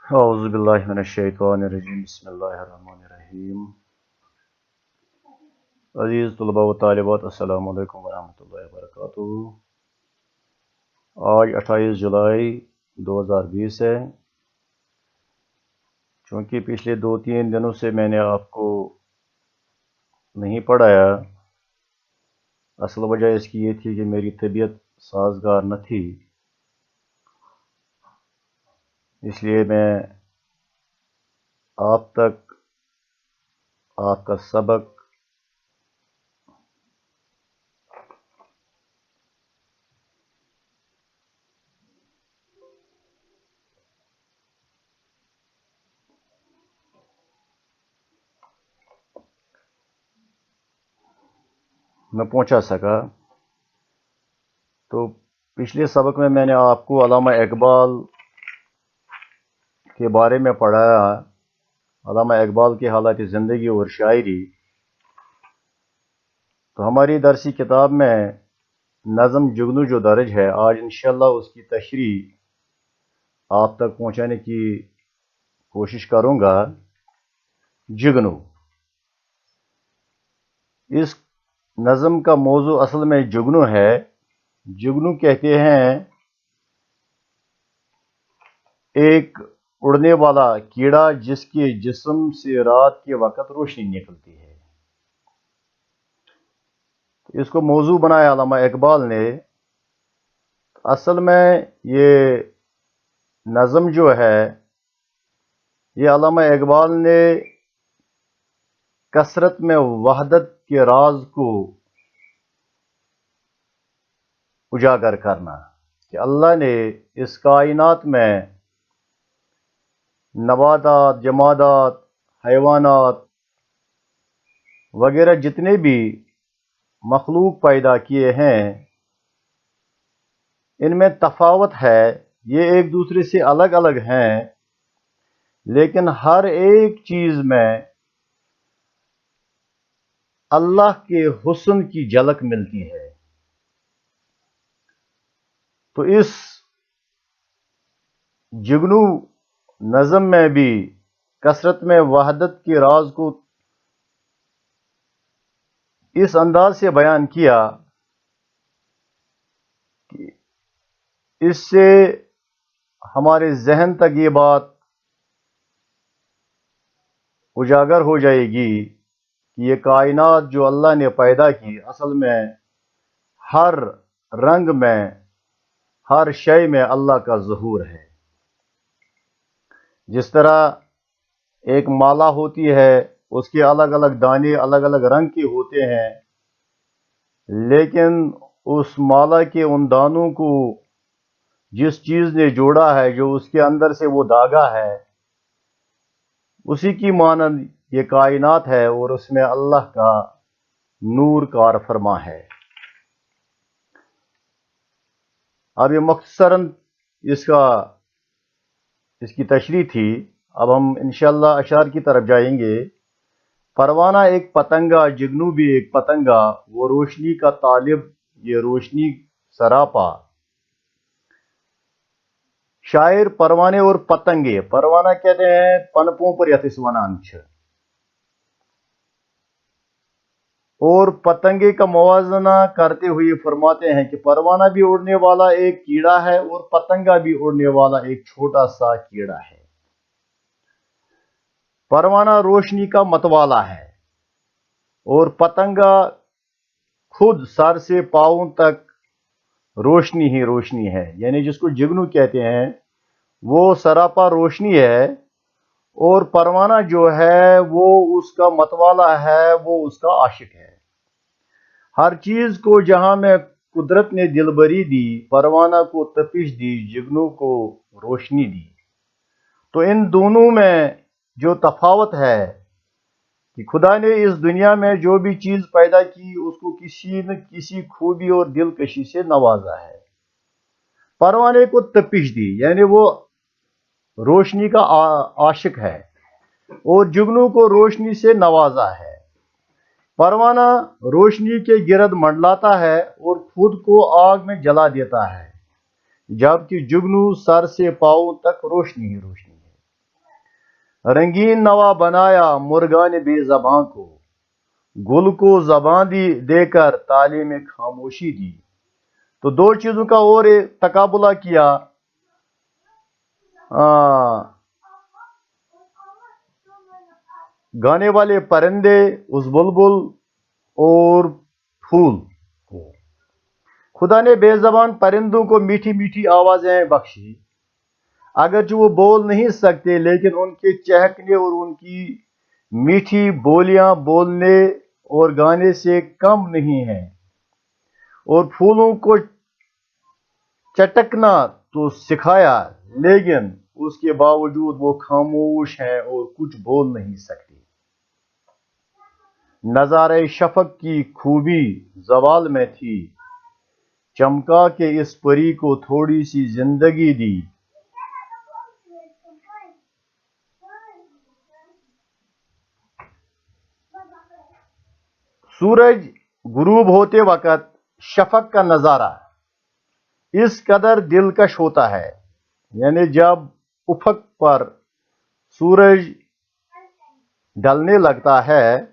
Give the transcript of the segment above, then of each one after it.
اعوذ باللہ من الشیطان الرجیم بسم اللہ الرحمن الرحیم عزیز طلباء و طالبات السلام علیکم ورحمۃ اللہ وبرکاتہ۔ آج 28 جولائی 2020 ہے۔ چونکہ پچھلے 2-3 دنوں سے میں نے آپ کو نہیں پڑھایا، اصل وجہ اس کی یہ تھی کہ میری طبیعت سازگار نہ تھی، اس لیے میں آپ تک آپ کا سبق نہ پہنچا سکا۔ تو پچھلے سبق میں نے آپ کو علامہ اقبال کے بارے میں پڑھایا، علامہ اقبال کی حالات زندگی اور شاعری۔ تو ہماری درسی کتاب میں نظم جگنو جو درج ہے، آج انشاءاللہ اس کی تشریح آپ تک پہنچانے کی کوشش کروں گا۔ جگنو، اس نظم کا موضوع اصل میں جگنو ہے۔ جگنو کہتے ہیں ایک اڑنے والا کیڑا جس کے جسم سے رات کے وقت روشنی نکلتی ہے۔ اس کو موضوع بنایا علامہ اقبال نے۔ اصل میں یہ نظم جو ہے، یہ علامہ اقبال نے کثرت میں وحدت کے راز کو اجاگر کرنا، کہ اللہ نے اس کائنات میں نباتات، جمادات، حیوانات وغیرہ جتنے بھی مخلوق پیدا کیے ہیں، ان میں تفاوت ہے، یہ ایک دوسرے سے الگ الگ ہیں، لیکن ہر ایک چیز میں اللہ کے حسن کی جھلک ملتی ہے۔ تو اس جگنو نظم میں بھی کثرت میں وحدت کے راز کو اس انداز سے بیان کیا کہ اس سے ہمارے ذہن تک یہ بات اجاگر ہو جائے گی کہ یہ کائنات جو اللہ نے پیدا کی، اصل میں ہر رنگ میں، ہر شے میں اللہ کا ظہور ہے۔ جس طرح ایک مالا ہوتی ہے، اس کے الگ الگ دانے الگ الگ رنگ کے ہوتے ہیں، لیکن اس مالا کے ان دانوں کو جس چیز نے جوڑا ہے، جو اس کے اندر سے وہ دھاگا ہے، اسی کی مانند یہ کائنات ہے، اور اس میں اللہ کا نور کار فرما ہے۔ اب یہ مختصراً اس کی تشریح تھی۔ اب ہم انشاءاللہ اشعار کی طرف جائیں گے۔ پروانہ ایک پتنگا، جگنو بھی ایک پتنگا، وہ روشنی کا طالب، یہ روشنی سراپا۔ شاعر پروانے اور پتنگے، پروانہ کہتے ہیں پنپوں پر یتس ونان چھ، اور پتنگے کا موازنہ کرتے ہوئے فرماتے ہیں کہ پروانہ بھی اڑنے والا ایک کیڑا ہے، اور پتنگا بھی اڑنے والا ایک چھوٹا سا کیڑا ہے۔ پروانہ روشنی کا متوالا ہے، اور پتنگا خود سر سے پاؤں تک روشنی ہی روشنی ہے، یعنی جس کو جگنو کہتے ہیں وہ سراپا روشنی ہے، اور پروانہ جو ہے وہ اس کا متوالا ہے، وہ اس کا عاشق ہے۔ ہر چیز کو جہاں میں قدرت نے دلبری دی، پروانہ کو تپش دی، جگنو کو روشنی دی۔ تو ان دونوں میں جو تفاوت ہے کہ خدا نے اس دنیا میں جو بھی چیز پیدا کی، اس کو کسی نہ کسی خوبی اور دلکشی سے نوازا ہے۔ پروانے کو تپش دی، یعنی وہ روشنی کا عاشق ہے، اور جگنو کو روشنی سے نوازا ہے۔ پروانہ روشنی کے گرد منڈلاتا ہے اور خود کو آگ میں جلا دیتا ہے، جبکہ جگنو سر سے پاؤں تک روشنی ہی روشنی ہے۔ रंगीन नवा बनाया मुर्गान बेज़बां को, गुल को ज़बां देकर तालीम खामोशी दी। तो दो चीजों का और तकाबुला किया, गाने वाले परिंदे, उस बुलबुल और फूल को। खुदा ने बेज़बान परिंदों को मीठी मीठी आवाजें बख्शी, अगरचे वो बोल नहीं सकते, लेकिन उनके चहकने और उनकी मीठी बोलियां बोलने और गाने से कम नहीं हैं। और फूलों को चटकना तो सिखाया, लेकिन उसके बावजूद वो खामोश हैं और कुछ बोल नहीं सकते। नज़ारे शफक की खूबी ज़वाल में थी, चमका के इस परी को थोड़ी सी जिंदगी दी। सूरज गुरूब होते वक्त शफक का नज़ारा इस कदर दिलकश होता है, यानी जब उफक पर सूरज ढलने लगता है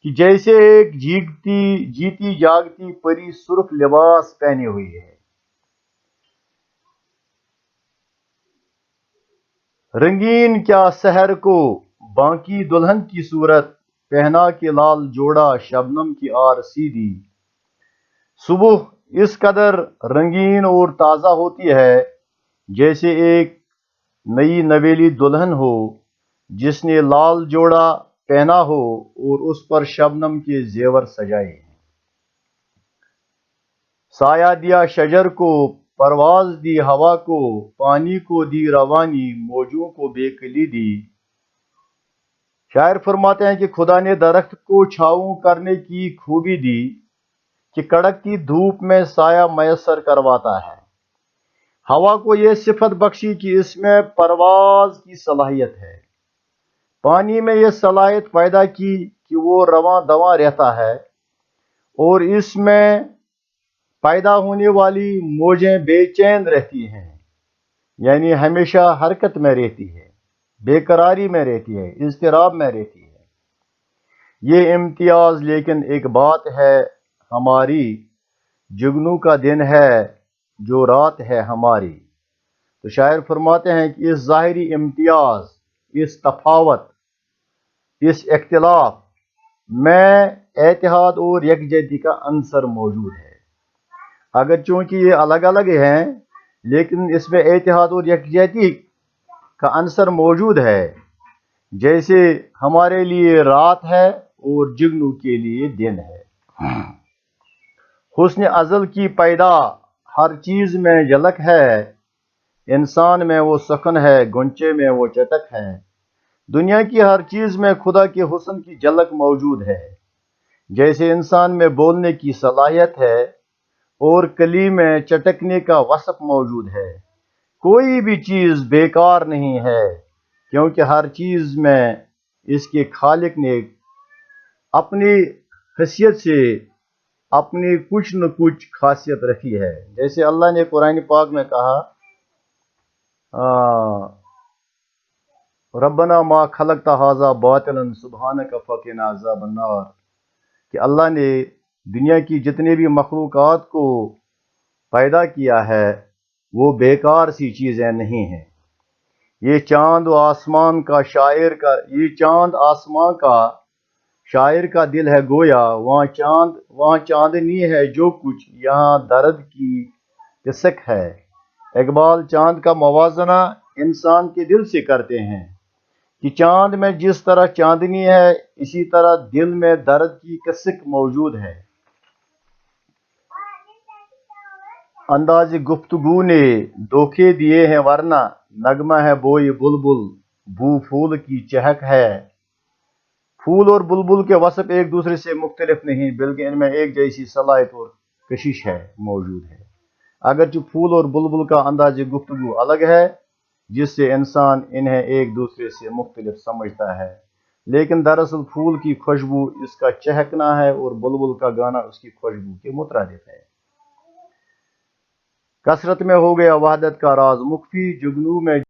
कि जैसे एक जीती जागती परी सुर्ख लिबास पहने हुई है। रंगीन क्या सहर को बाकी दुल्हन की सूरत, पहना के लाल जोड़ा शबनम की आर सीधी। सुबह इस कदर रंगीन और ताज़ा होती है जैसे एक नई नवेली दुल्हन हो जिसने लाल जोड़ा पहना हो और उस पर शबनम के जेवर सजाए। साया दिया शजर को, परवाज दी हवा को, पानी को दी रवानी, मौजों को बेकली दी। शायर फरमाते हैं कि खुदा ने दरख्त को छाऊं करने की खूबी दी कि कड़कती धूप में साया मैसर करवाता है। हवा को यह सिफत बख्शी कि इसमें परवाज की सलाहियत है। पानी में यह सलाहियत पैदा की कि वो रवां दवां रहता है, और इसमें पैदा होने वाली मौजें बेचैन रहती हैं, यानी हमेशा हरकत में रहती है, बेकरारी में रहती है, इज़्तिराब में रहती है। ये इम्तियाज लेकिन एक बात है हमारी, जुगनू का दिन है जो रात है हमारी। तो शायर फरमाते हैं कि इस ज़ाहिरी इम्तियाज, इस तफावत, इस इख्तिलाफ में एतिहाद और यकजहती का अंसर मौजूद है। अगर चूंकि ये अलग अलग हैं, लेकिन इसमें एतिहाद और यकजहती का अंसर मौजूद है, जैसे हमारे लिए रात है और जुगनू के लिए दिन है। हुस्न अज़ल की पैदा हर चीज में झलक है, इंसान में वो सकन है, गुंचे में वो चटक है। दुनिया की हर चीज में खुदा के हुस्न की झलक मौजूद है, जैसे इंसान में बोलने की सलाहियत है और कली में चटकने का वसफ मौजूद है। कोई भी चीज बेकार नहीं है, क्योंकि हर चीज में इसके खालिक ने अपनी हैसियत से अपनी कुछ न कुछ खासियत रखी है। जैसे अल्लाह ने कुरान पाक में कहा, रब्बना मा खलकता हाजा बातिलन सुब्हानका फकिना अज़ाबन्नार, कि अल्लाह ने दुनिया की जितने भी मखलूक़ात को पैदा किया है वो बेकार सी चीज़ें नहीं हैं। ये चांद व आसमान का शायर का, ये चांद आसमां का शायर का दिल है गोया, वहाँ चांदनी है जो कुछ, यहाँ दर्द की किसक है। इकबाल चांद का मवाजना इंसान के दिल से करते हैं कि चांद में जिस तरह चांदनी है, इसी तरह दिल में दर्द की कसक मौजूद है। अंदाज़ गुफ्तगू ने धोखे दिए हैं वरना, नगमा है बोई बुलबुल, बू फूल की चहक है। फूल और बुलबुल के वसफ एक दूसरे से मुख्तलिफ नहीं, बल्कि इनमें एक जैसी सलाहियत और कशिश है मौजूद है। अगरचे फूल और बुलबुल का अंदाज़ गुफ्तगू अलग है, जिससे इंसान इन्हें एक दूसरे से मुख्तलिफ समझता है, लेकिन दरअसल फूल की खुशबू इसका चहकना है और बुलबुल का गाना उसकी खुशबू के मुतरादिफ है। कसरत में हो गया वहदत का राज मुख्फी, जुगनू में